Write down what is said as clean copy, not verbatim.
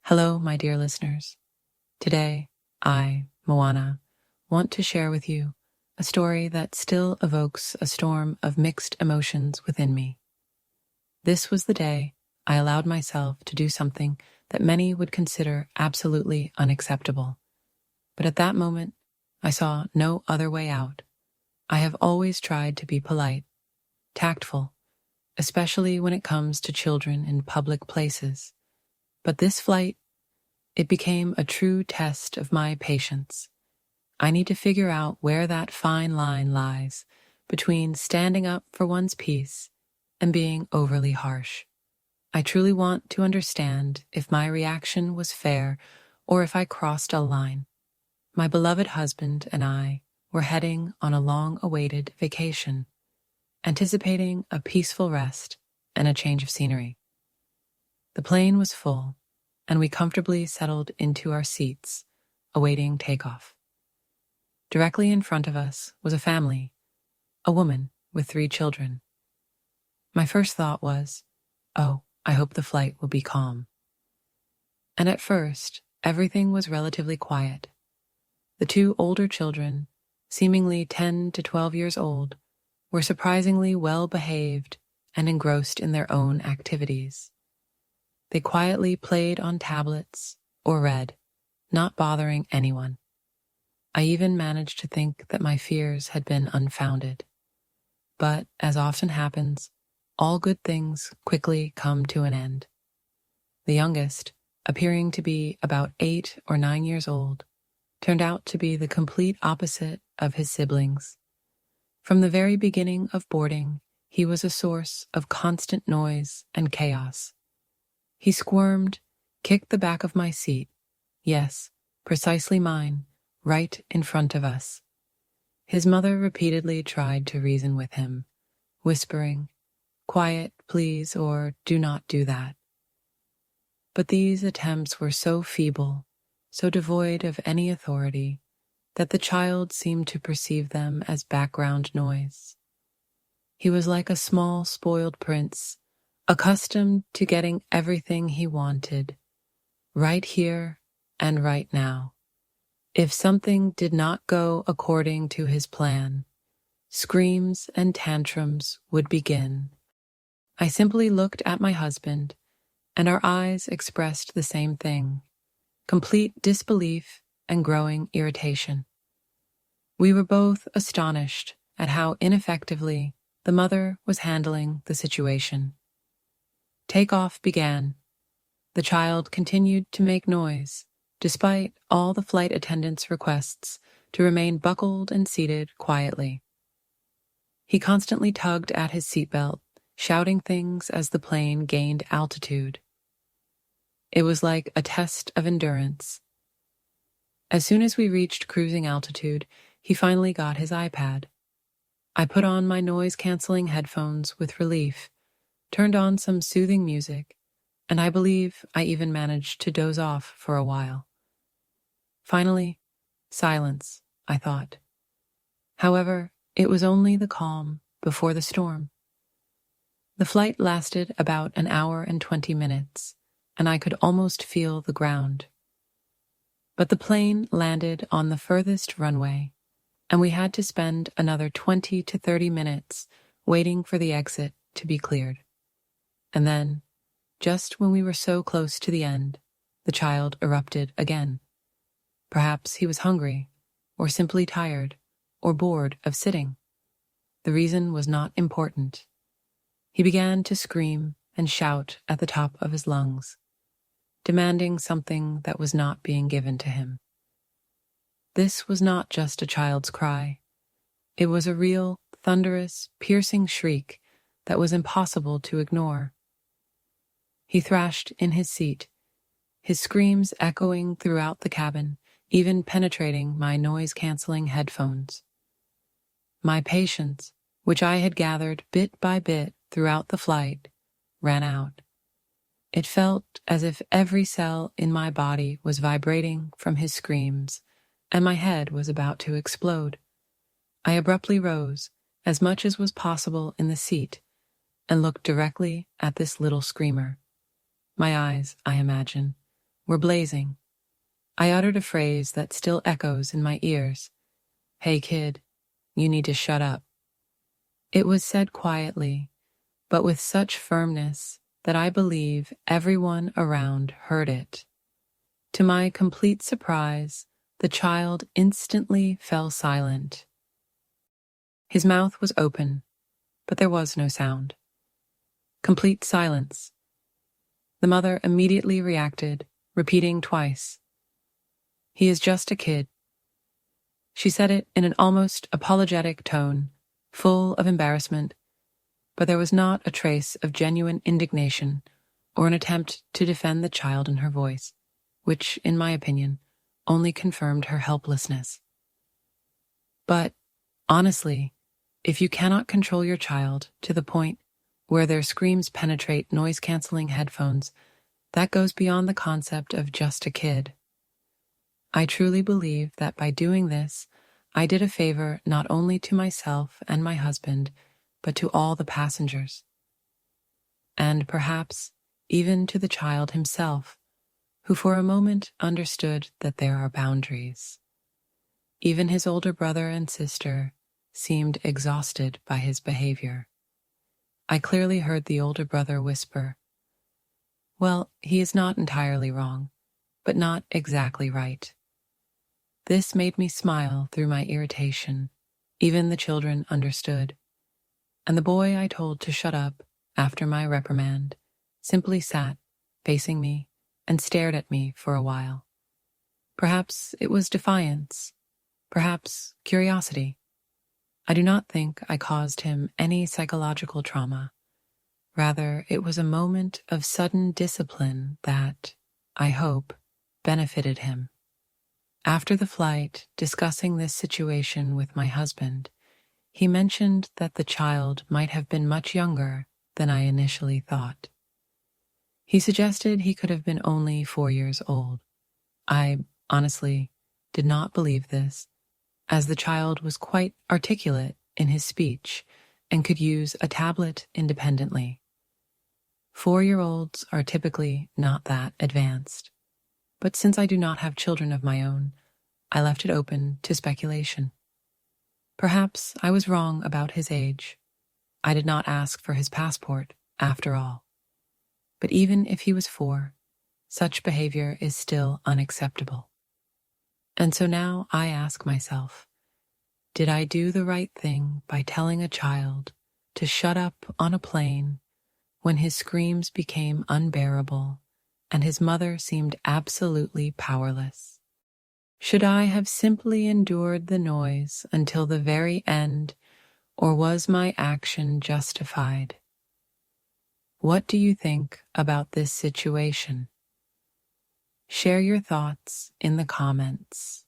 Hello, my dear listeners. Today, I, Moana, want to share with you a story that still evokes a storm of mixed emotions within me. This was the day I allowed myself to do something that many would consider absolutely unacceptable. But at that moment, I saw no other way out. I have always tried to be polite, tactful, especially when it comes to children in public places. But this flight, it became a true test of my patience. I need to figure out where that fine line lies between standing up for one's peace and being overly harsh. I truly want to understand if my reaction was fair or if I crossed a line. My beloved husband and I were heading on a long-awaited vacation, anticipating a peaceful rest and a change of scenery. The plane was full, and we comfortably settled into our seats, awaiting takeoff. Directly in front of us was a family, a woman with 3 children. My first thought was, oh, I hope the flight will be calm. And at first, everything was relatively quiet. The 2 older children, seemingly 10 to 12 years old, were surprisingly well behaved and engrossed in their own activities. They quietly played on tablets or read, not bothering anyone. I even managed to think that my fears had been unfounded. But, as often happens, all good things quickly come to an end. The youngest, appearing to be about 8 or 9 years old, turned out to be the complete opposite of his siblings. From the very beginning of boarding, he was a source of constant noise and chaos. He squirmed, kicked the back of my seat, yes, precisely mine, right in front of us. His mother repeatedly tried to reason with him, whispering, "Quiet, please," or "Do not do that." But these attempts were so feeble, so devoid of any authority, that the child seemed to perceive them as background noise. He was like a small, spoiled prince, accustomed to getting everything he wanted, right here and right now. If something did not go according to his plan, screams and tantrums would begin. I simply looked at my husband, and our eyes expressed the same thing, complete disbelief and growing irritation. We were both astonished at how ineffectively the mother was handling the situation. Takeoff began. The child continued to make noise, despite all the flight attendants' requests to remain buckled and seated quietly. He constantly tugged at his seatbelt, shouting things as the plane gained altitude. It was like a test of endurance. As soon as we reached cruising altitude, he finally got his iPad. I put on my noise-canceling headphones with relief, turned on some soothing music, and I believe I even managed to doze off for a while. Finally, silence, I thought. However, it was only the calm before the storm. The flight lasted about an hour and 20 minutes, and I could almost feel the ground. But the plane landed on the furthest runway, and we had to spend another 20 to 30 minutes waiting for the exit to be cleared. And then, just when we were so close to the end, the child erupted again. Perhaps he was hungry, or simply tired, or bored of sitting. The reason was not important. He began to scream and shout at the top of his lungs, demanding something that was not being given to him. This was not just a child's cry. It was a real, thunderous, piercing shriek that was impossible to ignore. He thrashed in his seat, his screams echoing throughout the cabin, even penetrating my noise-canceling headphones. My patience, which I had gathered bit by bit throughout the flight, ran out. It felt as if every cell in my body was vibrating from his screams, and my head was about to explode. I abruptly rose, as much as was possible in the seat, and looked directly at this little screamer. My eyes, I imagine, were blazing. I uttered a phrase that still echoes in my ears. "Hey kid, you need to shut up." It was said quietly, but with such firmness that I believe everyone around heard it. To my complete surprise, the child instantly fell silent. His mouth was open, but there was no sound. Complete silence. The mother immediately reacted, repeating twice, "He is just a kid." She said it in an almost apologetic tone, full of embarrassment, but there was not a trace of genuine indignation or an attempt to defend the child in her voice, which, in my opinion, only confirmed her helplessness. But, honestly, if you cannot control your child to the point where their screams penetrate noise-canceling headphones, that goes beyond the concept of just a kid. I truly believe that by doing this, I did a favor not only to myself and my husband, but to all the passengers. And perhaps even to the child himself, who for a moment understood that there are boundaries. Even his older brother and sister seemed exhausted by his behavior. I clearly heard the older brother whisper, "Well, he is not entirely wrong, but not exactly right." This made me smile through my irritation. Even the children understood. And the boy I told to shut up after my reprimand simply sat, facing me, and stared at me for a while. Perhaps it was defiance, perhaps curiosity. I do not think I caused him any psychological trauma. Rather, it was a moment of sudden discipline that, I hope, benefited him. After the flight, discussing this situation with my husband, he mentioned that the child might have been much younger than I initially thought. He suggested he could have been only 4 years old. I, honestly, did not believe this, as the child was quite articulate in his speech and could use a tablet independently. 4-year-olds are typically not that advanced. But since I do not have children of my own, I left it open to speculation. Perhaps I was wrong about his age. I did not ask for his passport, after all. But even if he was 4, such behavior is still unacceptable. And so now I ask myself, did I do the right thing by telling a child to shut up on a plane when his screams became unbearable and his mother seemed absolutely powerless? Should I have simply endured the noise until the very end, or was my action justified? What do you think about this situation? Share your thoughts in the comments.